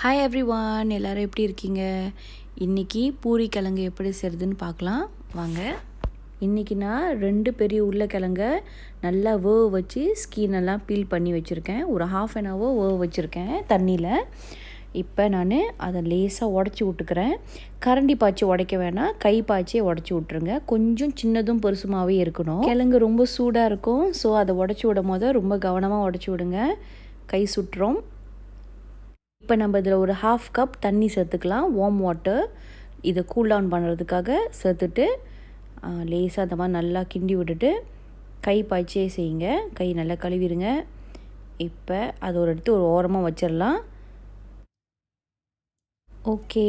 Hi everyone, எல்லோரும் எப்படி இருக்கீங்க? இன்றைக்கி பூரி கிழங்கு எப்படி செய்கிறதுன்னு பார்க்கலாம் வாங்க. இன்றைக்கி நான் 2 பெரிய உருளைக்கிழங்க நல்லா வேவ வச்சு ஸ்கின்னெல்லாம் பீல் பண்ணி வச்சுருக்கேன். ஒரு ½ an hour வேவ வச்சுருக்கேன் தண்ணியில். இப்போ நான் அதை லேசாக உடச்சி விட்டுக்கிறேன். கரண்டி பாய்ச்சி உடைக்க வேணாம், கை பாய்ச்சியே உடச்சி விட்ருங்க. கொஞ்சம் சின்னதும் பெருசுமாகவே இருக்கணும். கிழங்கு ரொம்ப சூடாக இருக்கும், ஸோ அதை உடச்சி விடும் போது ரொம்ப கவனமாக உடச்சி விடுங்க, கை சுட்டுரும். இப்போ நம்ம இதில் ஒரு ½ கப் தண்ணி சேர்த்துக்கலாம், வார்ம் வாட்டர். இதை கூல் டவுன் பண்ணுறதுக்காக சேர்த்துட்டு லேசாக அந்த மாதிரி நல்லா கிண்டி விட்டுட்டு கை பாய்ச்சியே செய்யுங்க. கை நல்லா கழுவிடுங்க. இப்போ அதை எடுத்து ஒரு ஓரமாக வச்சிடலாம். ஓகே,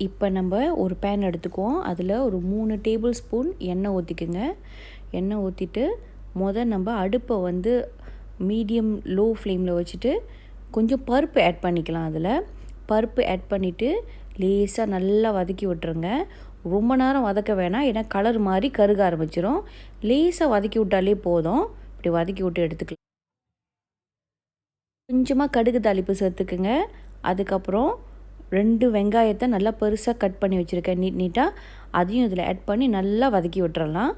இப்போ நம்ம ஒரு பேன் எடுத்துக்குவோம். அதில் ஒரு 3 டேபிள் ஸ்பூன் எண்ணெய் ஊற்றிக்குங்க. எண்ணெய் ஊற்றிட்டு நம்ம அடுப்பை மீடியம் லோ ஃப்ளேமில் வச்சுட்டு கொஞ்சம் பருப்பு ஆட் பண்ணிக்கலாம். அதில் பருப்பு ஆட் பண்ணிவிட்டு லேசாக நல்லா வதக்கி விட்டுருங்க. ரொம்ப நேரம் வதக்க வேணாம், ஏன்னா கலர் மாதிரி கருக ஆரம்பிச்சிடும். லேசாக வதக்கி விட்டாலே போதும். இப்படி வதக்கி விட்டு எடுத்துக்கலாம். கொஞ்சமாக கடுகு தாளிப்பு சேர்த்துக்குங்க. அதுக்கப்புறம் 2 வெங்காயத்தை நல்லா பெருசாக கட் பண்ணி வச்சுருக்கேன், நீட்டாக. அதையும் இதில் ஆட் பண்ணி நல்லா வதக்கி விட்டுறலாம்.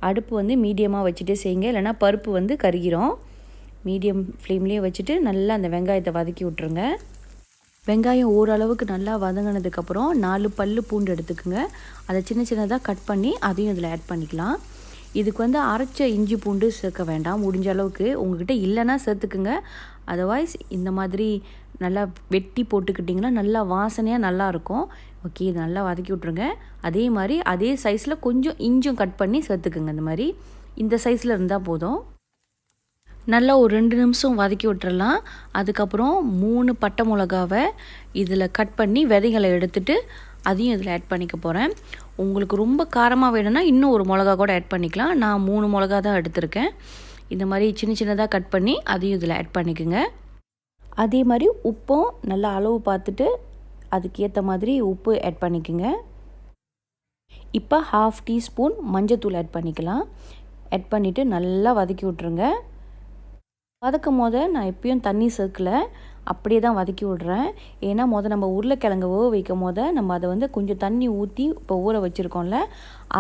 அடுப்பு மீடியமாக வச்சுட்டே செய்யுங்க, இல்லைனா பருப்பு கருகிரும். மீடியம் ஃப்ளேம்லேயே வச்சுட்டு நல்லா அந்த வெங்காயத்தை வதக்கி விட்ருங்க. வெங்காயம் ஓரளவுக்கு நல்லா வதங்கினதுக்கப்புறம் 4 பல்லு பூண்டு எடுத்துக்குங்க. அதை சின்ன சின்னதாக கட் பண்ணி அதையும் இதில் ஆட் பண்ணிக்கலாம். இதுக்கு அரைச்ச இஞ்சி பூண்டு சேர்க்க வேண்டாம். முடிஞ்ச அளவுக்கு உங்கள்கிட்ட இல்லைன்னா சேர்த்துக்குங்க. அதர்வைஸ் இந்த மாதிரி நல்லா வெட்டி போட்டுக்கிட்டிங்கன்னா நல்லா வாசனையாக நல்லாயிருக்கும். ஓகே, இது நல்லா வதக்கி விட்ருங்க. அதே மாதிரி அதே சைஸில் கொஞ்சம் இஞ்சும் கட் பண்ணி சேர்த்துக்குங்க. இந்த மாதிரி இந்த சைஸில் இருந்தால் போதும். நல்லா ஒரு 2 நிமிஷம் வதக்கி விட்டுறலாம். அதுக்கப்புறம் 3 பட்டை மிளகாவை இதில் கட் பண்ணி விதைகளை எடுத்துட்டு அதையும் இதில் ஆட் பண்ணிக்க போகிறேன். உங்களுக்கு ரொம்ப காரமாக வேணும்னா இன்னும் ஒரு மிளகா கூட ஆட் பண்ணிக்கலாம். நான் 3 மிளகா தான் எடுத்திருக்கேன். இந்த மாதிரி சின்ன சின்னதாக கட் பண்ணி அதையும் இதில் ஆட் பண்ணிக்கோங்க. அதே மாதிரி உப்பும் நல்லா அளவு பார்த்துட்டு அதுக்கேற்ற மாதிரி உப்பு ஆட் பண்ணிக்கோங்க. இப்போ ½ டீஸ்பூன் மஞ்சத்தூள் ஆட் பண்ணிக்கலாம். ஆட் பண்ணிவிட்டு நல்லா வதக்கி விட்ருங்க. வதக்கும் போது நான் எப்பயும் தண்ணி சேர்க்கலை, அப்படியே தான் வதக்கி விட்றேன். ஏன்னா நம்ம உருளைக்கிழங்கு வேக வைக்கும் போது நம்ம அதை கொஞ்சம் தண்ணி ஊற்றி இப்போ ஊற வச்சுருக்கோம்ல,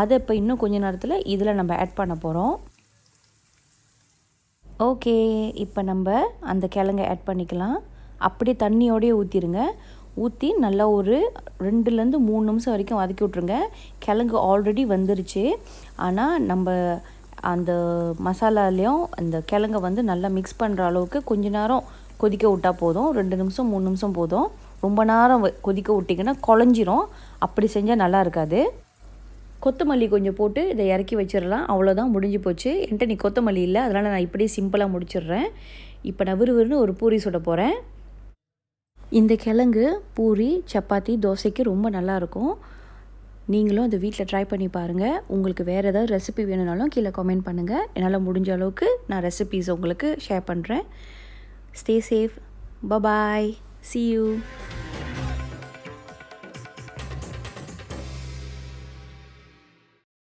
அதை இப்போ இன்னும் கொஞ்சம் நேரத்தில் இதில் நம்ம ஆட் பண்ண போகிறோம். ஓகே, இப்போ நம்ம அந்த கிழங்கை ஆட் பண்ணிக்கலாம். அப்படியே தண்ணியோடையே ஊற்றிடுங்க. ஊற்றி நல்லா ஒரு 2லேருந்து 3 நிமிஷம் வரைக்கும் வதக்கி விட்ருங்க. கிழங்கு ஆல்ரெடி வந்துருச்சு, ஆனால் நம்ம அந்த மசாலாலேயும் அந்த கிழங்கை நல்லா மிக்ஸ் பண்ணுற அளவுக்கு கொஞ்ச நேரம் கொதிக்க விட்டால் போதும். 2 நிமிஷம் 3 நிமிஷம் போதும். ரொம்ப நேரம் கொதிக்க விட்டிங்கன்னா குழஞ்சிரும். அப்படி செஞ்சால் நல்லா இருக்காது. கொத்தமல்லி கொஞ்சம் போட்டு இதை இறக்கி வச்சிடலாம். அவ்வளோதான், முடிஞ்சு போச்சு. என்கிட்ட நீ கொத்தமல்லி இல்லை, அதனால் நான் இப்படியே சிம்பிளாக முடிச்சிடுறேன். இப்போ நான் விறுவிறுன்னு ஒரு பூரி சுட போகிறேன். இந்த கிழங்கு பூரி, சப்பாத்தி, தோசைக்கு ரொம்ப நல்லாயிருக்கும். நீங்களும் அதை வீட்டில் ட்ரை பண்ணி பாருங்கள். உங்களுக்கு வேறு ஏதாவது ரெசிபி வேணும்னாலும் கீழே கமெண்ட் பண்ணுங்கள். என்னால் முடிஞ்ச அளவுக்கு நான் ரெசிபீஸ் உங்களுக்கு ஷேர் பண்ணுறேன். Stay safe. Bye bye. See you.